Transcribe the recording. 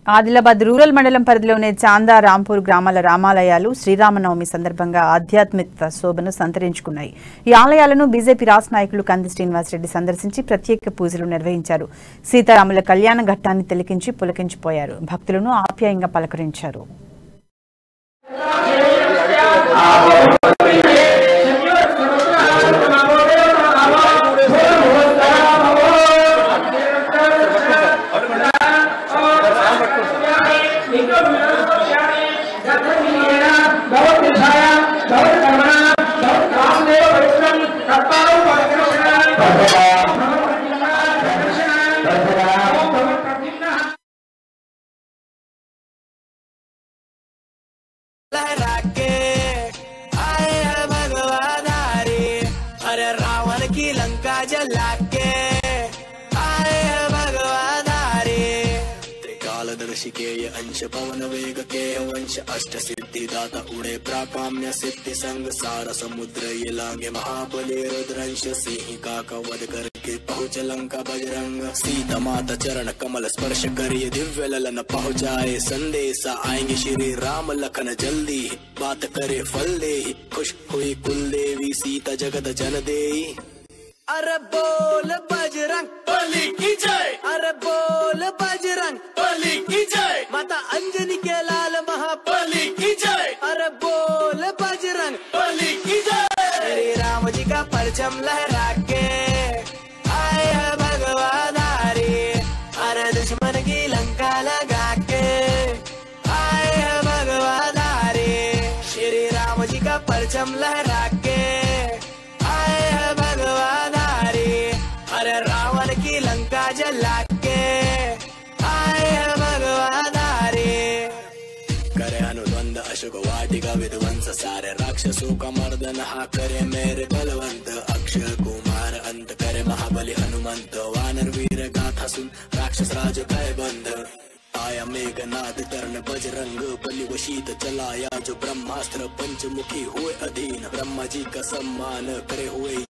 Adilabad rural మండలం పరిధిలోని చాందా రాంపూర్ గ్రామాల రామాలయాలు శ్రీరామనవమి సందర్భంగా ఆధ్యాత్మిక శోభను సంతరించుకున్నాయి. ఈ ఆలయాలను బీజేపీ రాష్ట్ర నాయకులు కంది శ్రీనివాసరెడ్డి సందర్శించి ప్రత్యేక పూజలు నిర్వహించారు. సీతారాముల కళ్యాణ ఘట్టాన్ని తిలకించి పులకించిపోయారు. భక్తులను ఆప్యాయంగా పలకరించారు. अरे रावण की लंका जला के आए भगवान रे। त्रिकालदर्शी के ये अंश पवन वेग के वंश अष्ट सिद्धि दाता उड़े प्राकाम्य सिद्धि संग सारा समुद्र ये लागे महाबली रुद्रंश सिंहिका का वध करके पहुँच लंका बजरंग। सीता माता चरण कमल स्पर्श करिए दिव्य ललन पहुँचाए संदेशा आएंगे श्री राम लखन जल्दी बात करे फल दे। खुश हुई कुल देवी सीता जगत जन दे। अरे बोल बजरंग बली की जय। अरे बोल बजरंग बली की जय। माता अंजनी के लाल महाबली की जय। अरे बोल बजरंग बली की जय। श्री राम जी का परचम लहरा के आए हैं भगवान रे। अरे दुश्मन की लंका लगा के आए हैं भगवान रे। श्री राम जी का परचम लहरा के आए हैं भगवान रे। अरे रावण की लंका जला के आए हैं भगवान रे। करे अनुद्वंद अशोक वाटिका विध्वंस सारे राक्षसों का मर्दन हा करे मेरे बलवंत। अक्षय कुमार अंत करे महाबली हनुमंत। वानर वीर गाथा सुन राक्षस राज काय बंध। आया मेघनाद तरण बजरंग बलि वशीत चलाया जो ब्रह्मास्त्र पंचमुखी हुए अधीन। ब्रह्मा जी का सम्मान करे हुए